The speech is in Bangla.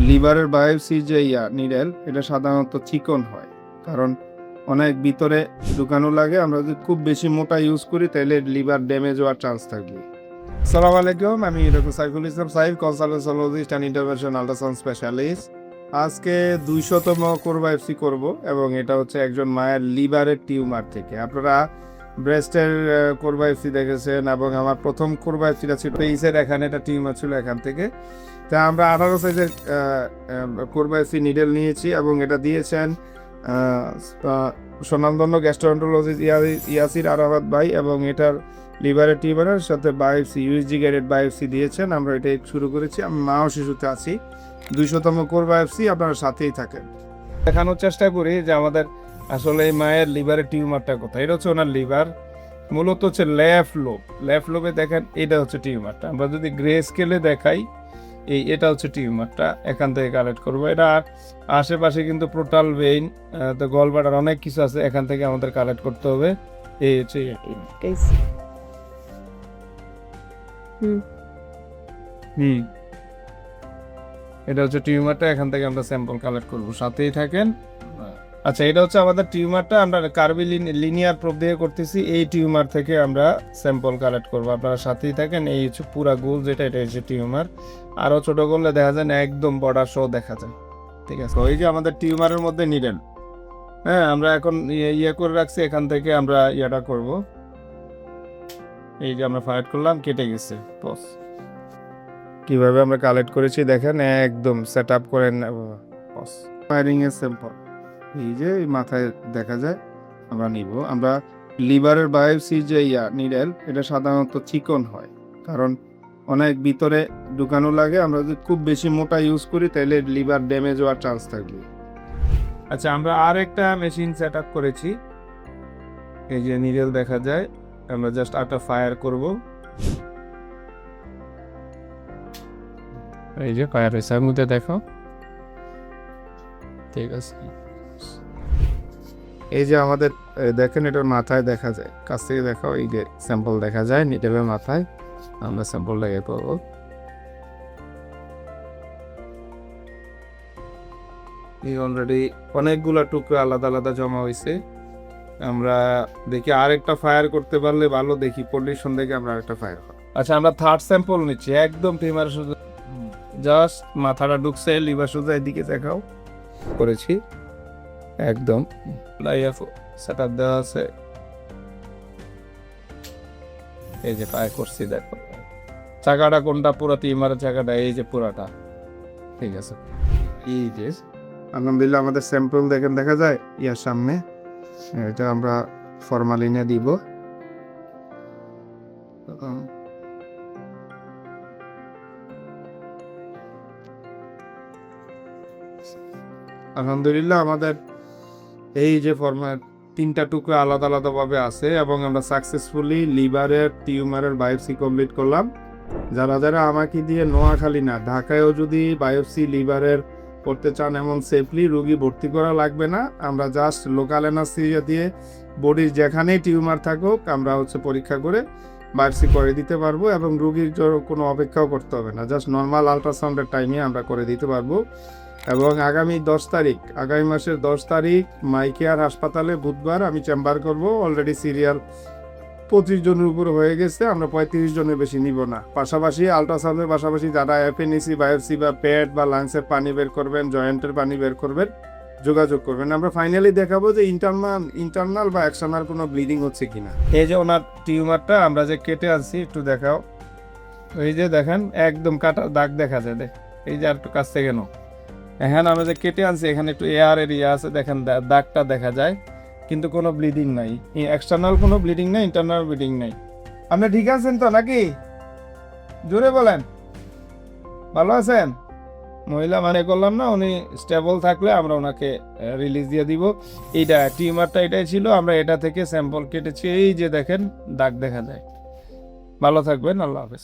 লিভারের বায়োপসি যে নিডেল এটা সাধারণত চিকন হয়, কারণ অনেক ভিতরে ঢুকানো লাগে। আমরা যদি খুব বেশি মোটা ইউজ করি তাহলে লিভার ড্যামেজ হওয়ার চান্স থাকবে। আসসালামু আলাইকুম, আমি doctor Saiful Islam Saif, consultancist and intervention ultrasound specialist. আজকে 200তম কোর বায়োপসি করব এবং এটা হচ্ছে একজন মায়ের লিভারের টিউমার থেকে। আপনারা ব্রেস্টের কোর বায়োপসি দেখেছেন এবং আমার প্রথম কোর বায়োপসিটা ছিল পেইসের, এখানে একটা টিউমার ছিল এখান থেকে। তা আমরা 18 সাইজের কোর বায়োপসি নিডেল নিয়েছি এবং এটা দিয়েছেন স্বনামধন্য গ্যাস্ট্রোএন্টারোলজিস্ট ইয়াসির আরাফাত ভাই, এবং এটার লিভারের টিউমারের সাথে বায়োপসি ইউএসজি গাইডেড বায়োপসি দিয়েছেন। আমরা এটাই শুরু করেছি। আমি মা ও শিশুতে আছি। 200তম কোর বায়োপসি, আপনারা সাথেই থাকেন। দেখানোর চেষ্টা করি যে আমাদের আসলে এই মায়ের লিভারের টিউমারটা কোথায়। এটা হচ্ছে ওনার লিভার, মূলত হচ্ছে লেফট লোবে দেখেন, এটা হচ্ছে টিউমারটা। আমরা যদি গ্রে স্কেলে দেখাই, এটা হচ্ছে টিউমারটা, এখান থেকে কালেক্ট করবো। এটা আশেপাশে কিন্তু পোর্টাল ভেইন, তো গলব্লাডার অনেক কিছু আছে, এখান থেকে আমাদের কালেক্ট করতে হবে। এই হচ্ছে এটা হচ্ছে টিউমারটা, এখান থেকে আমরা স্যাম্পল কালেক্ট করব, সাথেই থাকেন। আচ্ছা, এটা হচ্ছে আমাদের টিউমারটা, আমরা কার্বি লিনিয়ার প্রোব দিয়ে করতেছি। এই টিউমার থেকে আমরা স্যাম্পল কালেক্ট করব, আপনারা সাথেই থাকেন। এই হচ্ছে পুরা গোল যেটা, এটা হচ্ছে টিউমার। আরো ছোট করলে দেখা যায় না, একদম বর্ডার সহ দেখা যায়। ঠিক আছে, ওই যে আমাদের টিউমারের মধ্যে নিডেল, হ্যাঁ, আমরা এখন করে রাখছি। এখান থেকে আমরা ইয়েটা করব। এই যে আমরা ফায়ার করলাম, কেটে গেছে। কিভাবে আমরা কালেক্ট করেছি দেখেন, একদম সেট আপ করেন। ফায়ারিং এর স্যাম্পল এই যে মাথায় দেখা যায়, আমরা নিব। আমরা লিভারের বায়োপসি যে নিডেল এটা সাধারণত চিকন হয়, কারণ অনেক ভিতরে ঢুকানো লাগে। আমরা যদি খুব বেশি মোটা ইউজ করি তাহলে লিভার ড্যামেজ হওয়ার চান্স থাকবে। আচ্ছা, আমরা আর একটা মেশিন সেট আপ করেছি। এই যে নিডেল দেখা যায়, আমরা জাস্ট একটা ফায়ার করব। এই যে ফায়ার হয়েছে, মধ্যে দেখো। ঠিক আছে, এই যে আমাদের দেখেন, এটার মাথায় দেখা যায়, কাছ থেকে দেখাও। এই যে স্যাম্পল দেখা যায় নিডেলের মাথায়, আমরা স্যাম্পল লাগিয়ে পাবো। এই অলরেডি অনেকগুলা টুকরো আলাদা আলাদা জমা হয়েছে। আমরা দেখি আরেকটা ফায়ার করতে পারলে ভালো, দেখি পলিউশন দেখে আমরা আরেকটা ফায়ার। আচ্ছা, আমরা থার্ড স্যাম্পল নিচ্ছি, একদম টিউমার সোজা, জাস্ট মাথাটা ঢুকছে, লিভার সোজা এদিকে দেখাও করেছি। একদম সেট আপ দেওয়া আছে। এই যে ফায়ার করছি, দেখো চাকাটা কোনটা, পুরো টিউমারের চাকাটা, এই যে পুরাটা। ঠিক আছে, এই যে আলহামদুলিল্লাহ আমাদের স্যাম্পল দেখেন দেখা যায় ইয়ার সামনে। এটা আমরা ফরমালিনে দিব। আলহামদুলিল্লাহ আমাদের এই যে ফরম্যাট 3টা টুকরো আলাদা আলাদা ভাবে আছে এবং আমরা সাকসেসফুলি লিভারের টিউমারের বায়োপসি কমপ্লিট করলাম। যারা যারা আমাকে দিয়ে নোয়াখালী না, ঢাকায়ও যদি বায়োপসি লিভারের করতে চান এমন সেফলি, রোগী ভর্তি করা লাগবে না। আমরা জাস্ট লোকাল অ্যানাস্থেসিয়া দিয়ে বডির যেখানেই টিউমার থাকুক আমরা পরীক্ষা করে বায়োপসি করে দিতে পারবো এবং রোগীর কোনো অপেক্ষাও করতে হবে না। জাস্ট নর্মাল আল্ট্রাসাউন্ডের টাইমে আমরা করে দিতে পারবো। এবং আগামী মাসের 10 তারিখ মাই কেয়ার হাসপাতালে বুধবার আমি চেম্বার করব। অলরেডি সিরিয়াল 25 জনের উপর হয়ে গেছে, আমরা 35 জনের বেশি নিব না। পাশাপাশি আল্ট্রাসাউন্ডের পাশাপাশি যারা এফএনইসি বায়োপসি বা পেট বা লাংসের পানি বের করবেন, জয়েন্টের পানি বের করবেন, যোগাযোগ করবেন। আমরা ফাইনালি দেখাবো যে ইন্টারনাল বা এক্সটার্নাল কোনো ব্লিডিং হচ্ছে কিনা। এই যে ওনার টিউমারটা আমরা যে কেটে আনছি, একটু দেখাও। এই যে দেখেন, একদম কাটা দাগ দেখা যায়। এই যে আর একটু কাছ থেকে নাও। এখানে আমরা যে কেটে আনছি, এখানে একটু এয়ার এরিয়া আছে, দেখেন দাগটা দেখা যায়, কিন্তু কোনো ব্লিডিং নাই। এক্সটার্নাল কোনো ব্লিডিং নাই, ইন্টারনাল ব্লিডিং নাই। আপনি ঠিক আছেন তো নাকি? জোরে বলেন, ভালো আছেন? মহিলা মানে করলাম না, উনি স্টেবল থাকলে আমরা ওনাকে রিলিজ দিয়ে দিব। এইটা টিউমারটা এটাই ছিল, আমরা এটা থেকে স্যাম্পল কেটেছি। এই যে দেখেন দাগ দেখা যায়। ভালো থাকবেন, আল্লাহ হাফেজ।